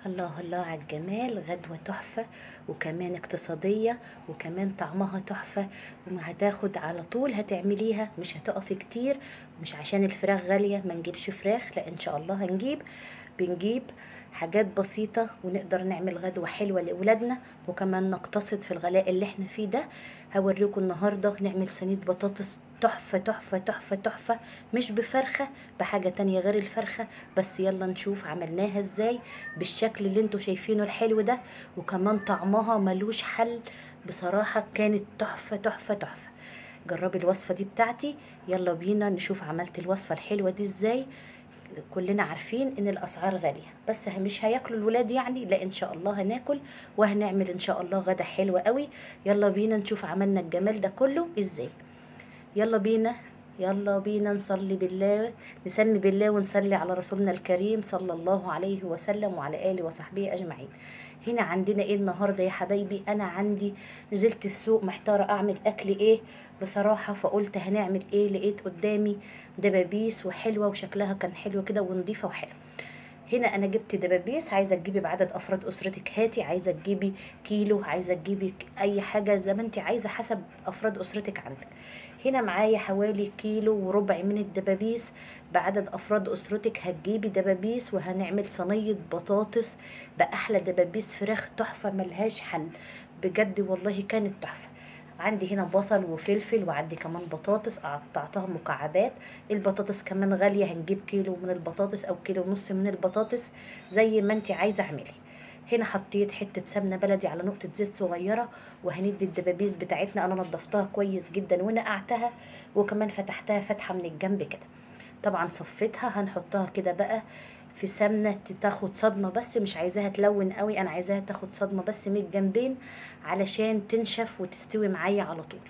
الله الله على الجمال، غدوة تحفة وكمان اقتصادية وكمان طعمها تحفة. وما هتاخد على طول هتعمليها، مش هتقف كتير. مش عشان الفراخ غالية ما نجيبش فراخ، لا ان شاء الله بنجيب حاجات بسيطة ونقدر نعمل غدوة حلوة لأولادنا وكمان نقتصد في الغلاء اللي احنا فيه ده. هوريكم النهاردة نعمل صينية بطاطس تحفة تحفة تحفة تحفة، مش بفرخة، بحاجة تانية غير الفرخة. بس يلا نشوف عملناها ازاي بالشكل اللي انتوا شايفينه الحلو ده، وكمان طعمها ملوش حل. بصراحة كانت تحفة تحفة تحفة. جربي الوصفة دي بتاعتي. يلا بينا نشوف عملت الوصفة الحلوة دي ازاي. كلنا عارفين ان الاسعار غالية، بس مش هياكلوا الولاد يعني، لا ان شاء الله هناكل وهنعمل ان شاء الله غدا حلوة قوي. يلا بينا نشوف عملنا الجمال ده كله ازاي. يلا بينا. يلا بينا نصلي بالله، نسمي بالله ونصلي على رسولنا الكريم صلى الله عليه وسلم وعلى آله وصحبه أجمعين. هنا عندنا ايه النهاردة يا حبايبي؟ انا عندي نزلت السوق محتارة اعمل اكل ايه بصراحة، فقلت هنعمل ايه. لقيت قدامي دبابيس وحلوة وشكلها كان حلو كده ونضيفة وحلو. هنا انا جبت دبابيس. عايزه تجيبي بعدد افراد اسرتك هاتي، عايزه تجيبي كيلو، عايزه تجيبي اي حاجه زي ما انت عايزه حسب افراد اسرتك عندك. هنا معايا حوالي كيلو وربع من الدبابيس. بعدد افراد اسرتك هتجيبي دبابيس وهنعمل صينيه بطاطس باحلى دبابيس فراخ تحفه ملهاش حل. بجد والله كانت تحفه. عندي هنا بصل وفلفل وعندي كمان بطاطس قطعتها مكعبات. البطاطس كمان غالية، هنجيب كيلو من البطاطس او كيلو ونص من البطاطس زي ما انت عايزة اعملي. هنا حطيت حتة سمنة بلدي على نقطة زيت صغيرة، وهندي الدبابيس بتاعتنا. انا نضفتها كويس جدا ونقعتها وكمان فتحتها فتحة من الجنب كده. طبعا صفيتها، هنحطها كده بقى في سمنة تاخد صدمة، بس مش عايزاها تلون قوي، انا عايزاها تاخد صدمة بس من الجنبين علشان تنشف وتستوي معايا على طول.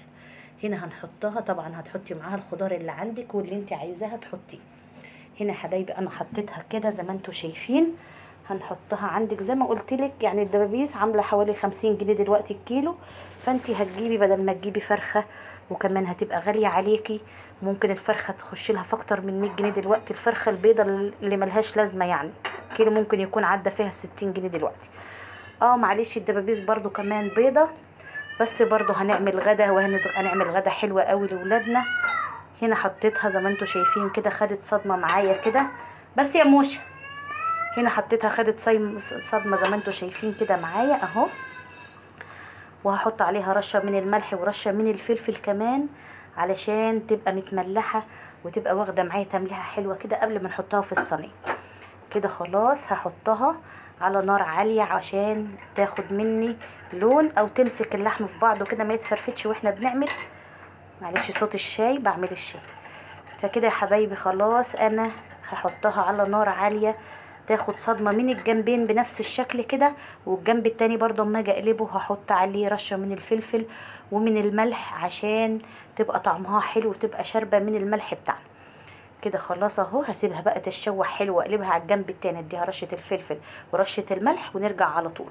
هنا هنحطها، طبعا هتحطي معاها الخضار اللي عندك واللي انت عايزاها تحطيه. هنا حبايبي انا حطيتها كده زي ما انتوا شايفين. هنحطها عندك زي ما قلت لك، يعني الدبابيس عامله حوالي 50 جنيه دلوقتي الكيلو. فانت هتجيبي بدل ما تجيبي فرخه وكمان هتبقى غاليه عليكي، ممكن الفرخه تخش لها في اكتر من 100 جنيه دلوقتي. الفرخه البيضه اللي ملهاش لازمه يعني كيلو ممكن يكون عدى فيها 60 جنيه دلوقتي. معلش الدبابيس برضو كمان بيضه، بس برضو هنعمل غدا وهنعمل غدا حلوة قوي لولادنا. هنا حطيتها زي ما انتوا شايفين كده، خدت صدمة معايا كده. بس يا موشة، هنا حطيتها خدت صدمة زي ما انتوا شايفين كده معايا اهو. وهحط عليها رشة من الملح ورشة من الفلفل كمان علشان تبقى متملحة وتبقى واخدة معايا تمليحة حلوة كده قبل ما نحطها في الصينية. كده خلاص هحطها على نار عالية عشان تاخد مني لون او تمسك اللحم في بعضه كده ما يتفرفتش واحنا بنعمل. معلش صوت الشاي، بعمل الشاي. فكده يا حبايبي خلاص انا هحطها على نار عالية تاخد صدمة من الجنبين بنفس الشكل كده. والجنب التاني برضه اما اجي اقلبه هحط عليه رشة من الفلفل ومن الملح عشان تبقى طعمها حلو وتبقى شاربة من الملح بتاعنا. كده خلاص اهو، هسيبها بقى تتشوح حلو واقلبها على الجنب التاني، اديها رشه الفلفل ورشه الملح ونرجع على طول.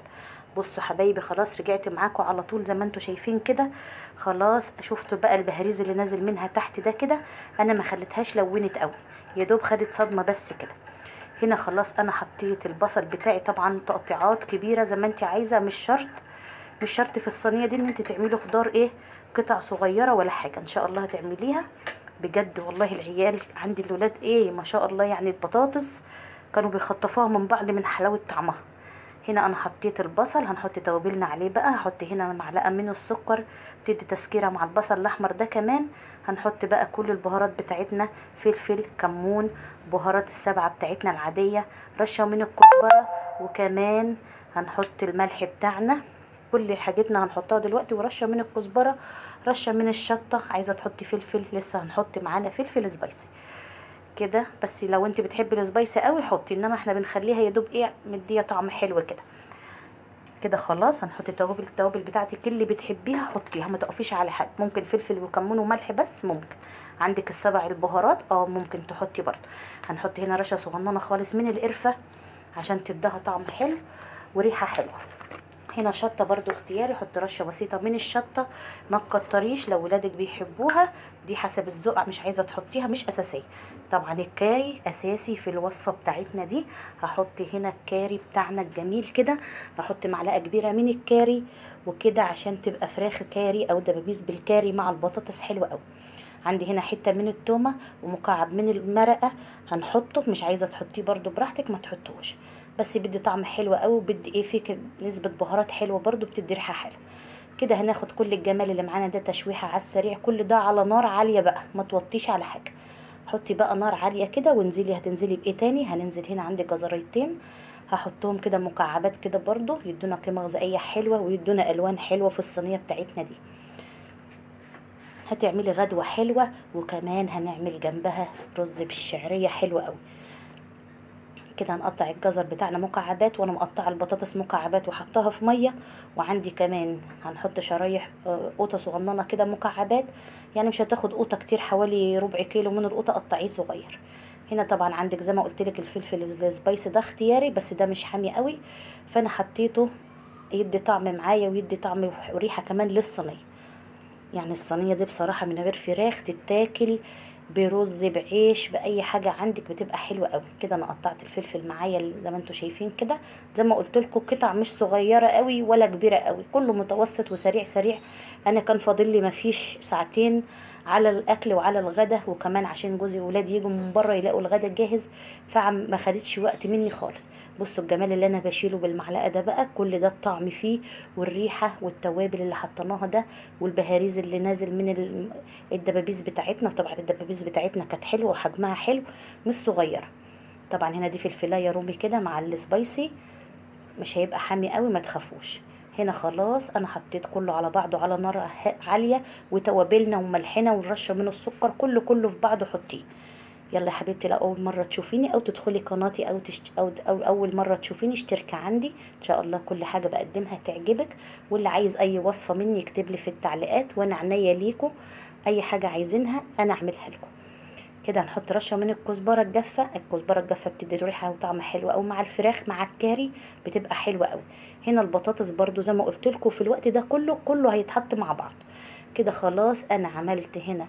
بصوا حبايبي خلاص رجعت معاكم على طول زي ما انتوا شايفين كده. خلاص شفتوا بقى البهاريز اللي نازل منها تحت ده كده، انا ما خليتهاش لونت قوي، يا دوب خدت صدمه بس كده. هنا خلاص انا حطيت البصل بتاعي طبعا تقطيعات كبيره زي ما انت عايزه، مش شرط في الصينيه دي ان انت تعملي خضار ايه قطع صغيره ولا حاجه، ان شاء الله هتعمليها. بجد والله العيال عندي الولاد ايه ما شاء الله، يعني البطاطس كانوا بيخطفوها من بعض من حلاوة طعمها. هنا انا حطيت البصل، هنحط توابلنا عليه بقى. هحط هنا معلقة من السكر تدي تسكيرة مع البصل الاحمر ده كمان. هنحط بقى كل البهارات بتاعتنا، فلفل، كمون، بهارات السبعة بتاعتنا العادية، رشة من الكزبرة، وكمان هنحط الملح بتاعنا. كل حاجتنا هنحطها دلوقتي، ورشه من الكزبره، رشه من الشطه. عايزه تحطي فلفل لسه هنحط معانا فلفل سبايسي كده، بس لو انت بتحبي السبايسي قوي حطي، انما احنا بنخليها يا دوب ايه مديه طعم حلو كده. كده خلاص هنحط التوابل بتاعتك اللي بتحبيها حطيها، ما تقفيش على حد. ممكن فلفل وكمون وملح بس، ممكن عندك السبع البهارات ممكن تحطي برضه. هنحط هنا رشه صغننه خالص من القرفه عشان تديها طعم حلو وريحه حلوه. هنا شطه برضو اختياري، حط رشه بسيطه من الشطه، ما تكتريش لو ولادك بيحبوها، دي حسب الذوق، مش عايزه تحطيها مش اساسيه. طبعا الكاري اساسي في الوصفه بتاعتنا دي. هحط هنا الكاري بتاعنا الجميل كده، هحط معلقه كبيره من الكاري وكده عشان تبقى فراخ كاري او دبابيس بالكاري مع البطاطس حلوه قوي. عندي هنا حته من التومه ومكعب من المرقه هنحطه، مش عايزه تحطيه برضو براحتك ما تحطوش، بس بدي طعم حلو قوي وبدي ايه فيه نسبه بهارات حلوه برضو بتدي ريحه حلوه. كده هناخد كل الجمال اللي معانا ده تشويحه على السريع، كل ده على نار عاليه بقى، ما توطيش على حاجه. حطي بقى نار عاليه كده وانزلي. هتنزلي بايه تاني؟ هننزل هنا عندي جزريتين هحطهم كده مكعبات كده برضو، يدونا قيمه غذائيه حلوه ويدونا الوان حلوه في الصينيه بتاعتنا دي. هتعملي غدوة حلوة، وكمان هنعمل جنبها رز بالشعرية حلوة قوي. كده هنقطع الجزر بتاعنا مكعبات، وانا مقطعه البطاطس مكعبات وحطها في ميه. وعندي كمان هنحط شرايح قوطه صغننه كده مكعبات، يعني مش هتاخد قوطه كتير، حوالي ربع كيلو من القوطه قطعيه صغير. هنا طبعا عندك زي ما قلت لك الفلفل السبايسي ده اختياري، بس ده مش حامي قوي، فانا حطيته يدي طعم معايا ويدي طعم وريحه كمان للصينيه. يعني الصينيه دي بصراحه من غير فراخ تتاكل برز بعيش باي حاجه عندك بتبقى حلوه قوي. كده انا قطعت الفلفل معايا زي ما انتم شايفين كده، زي ما قلت لكم قطع مش صغيره قوي ولا كبيره قوي، كله متوسط وسريع سريع. انا كان فاضل لي مفيش ساعتين على الاكل وعلى الغدا، وكمان عشان جوزي وولادي يجوا من بره يلاقوا الغدا جاهز، فما خدتش وقت مني خالص. بصوا الجمال اللي انا بشيله بالمعلقه ده بقى، كل ده الطعم فيه والريحه والتوابل اللي حطيناها ده والبهاريز اللي نازل من الدبابيس بتاعتنا. طبعا الدبابيس بتاعتنا كانت حلوه وحجمها حلو مش صغيره. طبعا هنا دي فلفلايه رومي كده مع السبايسي، مش هيبقى حامي قوي ما تخافوش. هنا خلاص انا حطيت كله على بعضه على نار عاليه، وتوابلنا وملحنا والرشه من السكر كله في بعضه حطيه. يلا يا حبيبتي، لو اول مره تشوفيني او تدخلي قناتي أو اول مره تشوفيني اشتركي عندي، ان شاء الله كل حاجه بقدمها تعجبك. واللي عايز اي وصفه مني يكتب لي في التعليقات وانا عينيا ليكم، اي حاجه عايزينها انا اعملها لكم. كده هنحط رشه من الكزبره الجافه، الكزبره الجافه بتدي ريحه وطعم حلو قوي مع الفراخ مع الكاري، بتبقى حلوه قوي. هنا البطاطس برضو زي ما قلت لكم في الوقت ده كله هيتحط مع بعض. كده خلاص انا عملت هنا،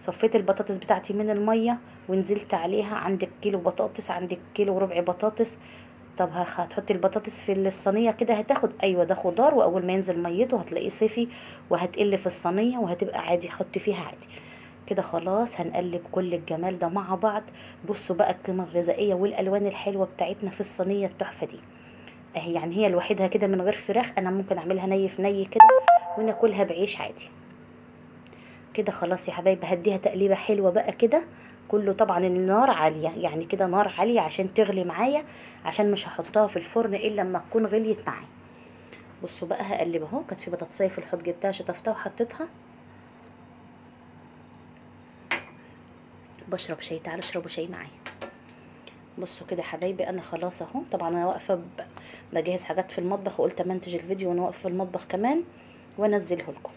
صفيت البطاطس بتاعتي من الميه ونزلت عليها. عندك كيلو بطاطس، عندك كيلو وربع بطاطس. طب هتحطي البطاطس في الصينيه كده هتاخد، ايوه ده خضار، واول ما ينزل ميته هتلاقيه صفي وهتقل في الصينيه وهتبقى عادي، حطي فيها عادي. كده خلاص هنقلب كل الجمال ده مع بعض. بصوا بقى القيمه الغذائيه والالوان الحلوه بتاعتنا في الصينيه التحفه دي اهي. يعني هي لوحدها كده من غير فراخ، انا ممكن اعملها ني في ني كده وناكلها بعيش عادي. كده خلاص يا حبايبي، هديها تقليبه حلوه بقى كده كله. طبعا النار عاليه، يعني كده نار عاليه عشان تغلي معايا، عشان مش هحطها في الفرن الا لما تكون غليت معايا. بصوا بقى هقلب اهو. كانت في بطاطسايه في الحوض جبتها شطفتها وحطيتها. بشرب شاي، تعالوا اشربوا شاي معايا. بصوا كده يا حبايبي انا خلاص اهو. طبعا انا واقفه بجهز حاجات في المطبخ، وقلت امنتج الفيديو وانا واقفه في المطبخ كمان وانزله لكم.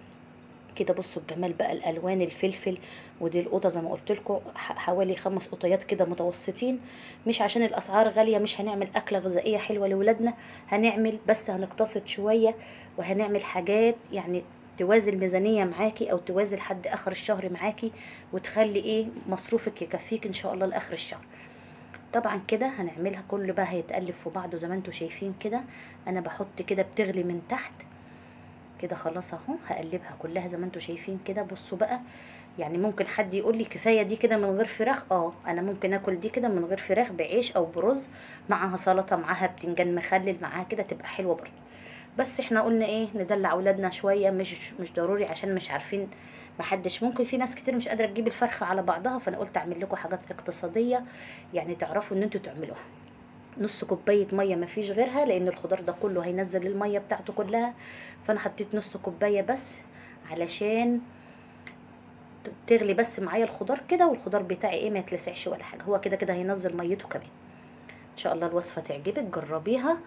كده بصوا الجمال بقى، الالوان الفلفل. ودي القوطه زي ما قلت لكم حوالي 5 قطيات كده متوسطين، مش عشان الاسعار غاليه مش هنعمل اكله غذائيه حلوه لاولادنا، هنعمل بس هنقتصد شويه وهنعمل حاجات يعني توازي الميزانيه معاكي او توازي لحد اخر الشهر معاكي، وتخلي ايه مصروفك يكفيك ان شاء الله لاخر الشهر. طبعا كده هنعملها كل بقى هيتقلب في بعضه زي ما انتم شايفين كده. انا بحط كده بتغلي من تحت كده خلاص اهو. هقلبها كلها زي ما انتم شايفين كده. بصوا بقى، يعني ممكن حد يقول لي كفايه دي كده من غير فراخ، انا ممكن اكل دي كده من غير فراخ بعيش او برز، معاها سلطه معاها بتنجان مخلل معاها كده تبقى حلوه برضه. بس احنا قلنا ايه ندلع اولادنا شويه، مش ضروري عشان مش عارفين، محدش ممكن في ناس كتير مش قادره تجيب الفرخه على بعضها، فانا قلت اعمل لكم حاجات اقتصاديه يعني تعرفوا ان انتوا تعملوها. نص كوبايه ميه مفيش غيرها، لان الخضار ده كله هينزل الميه بتاعته كلها، فانا حطيت نص كوبايه بس علشان تغلي بس معايا الخضار كده، والخضار بتاعي ايه ما يتلسعش ولا حاجه، هو كده كده هينزل ميته كمان. ان شاء الله الوصفه تعجبك، جربيها.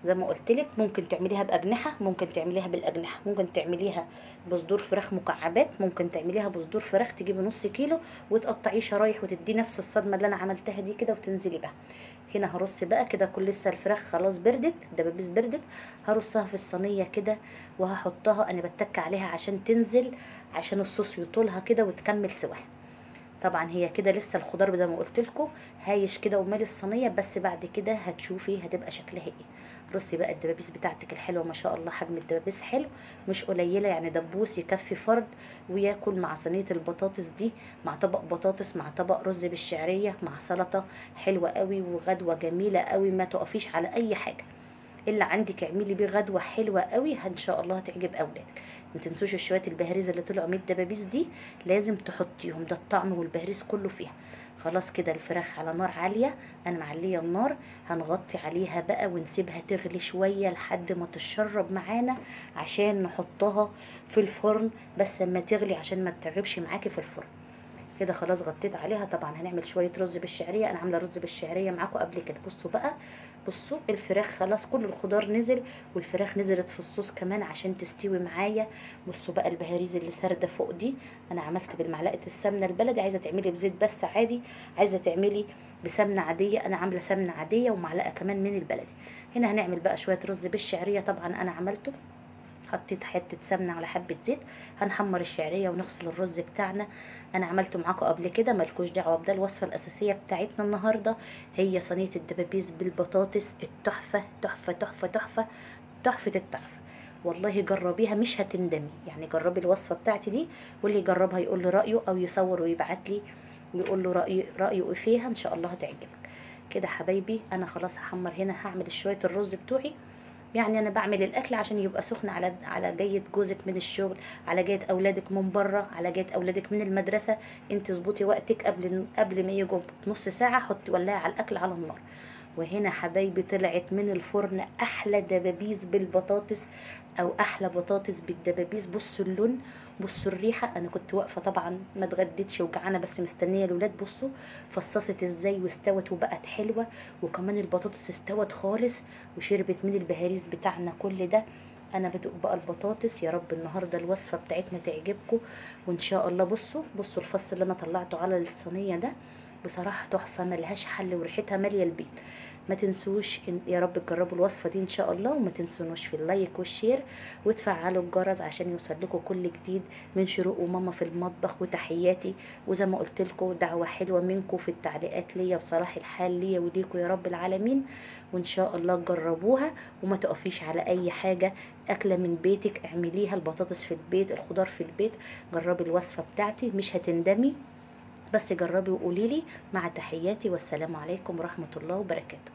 زي ما قلت لك ممكن تعمليها باجنحه، ممكن تعمليها بالاجنحه، ممكن تعمليها بصدور فراخ مكعبات، ممكن تعمليها بصدور فراخ تجيبي نص كيلو وتقطعيه شرايح وتدي نفس الصدمه اللي انا عملتها دي كده وتنزلي بها. هنا هرص بقى كده، كل لسه الفراخ خلاص بردت، الدبابيس بردت. هرصها في الصينيه كده وهحطها، انا بتك عليها عشان تنزل، عشان الصوص يطولها كده وتكمل سواها. طبعا هي كده لسه الخضار زي ما قلت لكم هايش كده ومالي الصينيه، بس بعد كده هتشوفي هتبقى شكلها ايه. رصي بقى الدبابيس بتاعتك الحلوه، ما شاء الله حجم الدبابيس حلو مش قليله، يعني دبوس يكفي فرد وياكل مع صينيه البطاطس دي، مع طبق بطاطس، مع طبق رز بالشعريه، مع سلطه حلوه قوي وغدوه جميله قوي. ما تقفيش على اي حاجه الا عندك، اعملي بيه غدوه حلوه قوي ان شاء الله هتعجب اولادك. ما تنسوش شويه البهاريز اللي طلعوا من الدبابيس دي لازم تحطيهم، ده الطعم والبهاريز كله فيها. خلاص كده الفراخ على نار عاليه، انا معليه النار، هنغطي عليها بقى ونسيبها تغلي شويه لحد ما تشرب معانا عشان نحطها في الفرن، بس اما تغلي عشان ما تتعبش معاكي في الفرن. كده خلاص غطيت عليها. طبعا هنعمل شويه رز بالشعريه، انا عامله رز بالشعريه معاكم قبل كده. بصوا بقى، بصوا الفراخ خلاص كل الخضار نزل والفراخ نزلت في الصوص كمان عشان تستوي معايا. بصوا بقى البهاريز اللي سارده فوق دي، انا عملت بالمعلقه السمنه البلدي، عايزه تعملي بزيت بس عادي، عايزه تعملي بسمنه عاديه، انا عامله سمنه عاديه ومعلقه كمان من البلدي. هنا هنعمل بقى شويه رز بالشعريه، طبعا انا عملته، حطيت حته سمنه على حبه زيت، هنحمر الشعريه ونغسل الرز بتاعنا. انا عملته معاكم قبل كده، ملكوش دعوه بده. الوصفه الاساسيه بتاعتنا النهارده هي صينيه الدبابيس بالبطاطس التحفه تحفه تحفه تحفه تحفه التحفه. والله جربيها مش هتندمي، يعني جربي الوصفه بتاعتي دي، واللي يجربها يقول لي رايه او يصور ويبعت لي ويقول له رايه ايه فيها، ان شاء الله هتعجبك. كده حبايبي انا خلاص هحمر هنا، هعمل شويه الرز بتوعي. يعني انا بعمل الاكل عشان يبقى سخن على جية جوزك من الشغل، على جية اولادك من بره، على جية اولادك من المدرسه. انت اظبطي وقتك قبل ما يجوا بنص ساعه، حطي ولعي على الاكل على النار. وهنا حبايبي طلعت من الفرن احلى دبابيس بالبطاطس، او احلى بطاطس بالدبابيس. بصوا اللون، بصوا الريحه. انا كنت واقفه طبعا ما اتغديتش وجعانه بس مستنيه الاولاد. بصوا فصصت ازاي واستوت وبقت حلوه، وكمان البطاطس استوت خالص وشربت من البهاريز بتاعنا كل ده. انا بدوق بقى البطاطس، يا رب النهارده الوصفه بتاعتنا تعجبكم وان شاء الله. بصوا الفص اللي انا طلعته على الصينيه ده بصراحه تحفه ملهاش حل، وريحتها ماليه البيت. ما تنسوش يا رب تجربوا الوصفه دي ان شاء الله، وما تنسونوش في اللايك والشير وتفعلوا الجرس عشان يوصل لكم كل جديد من شروق وماما في المطبخ. وتحياتي، وزي ما قلت لكم دعوه حلوه منكم في التعليقات ليا بصلاح الحال ليا وليكم يا رب العالمين. وان شاء الله تجربوها وما تقفيش على اي حاجه، اكله من بيتك اعمليها، البطاطس في البيت، الخضار في البيت. جربي الوصفه بتاعتي مش هتندمي، بس جربي وقولي لي. مع تحياتي والسلام عليكم ورحمه الله وبركاته.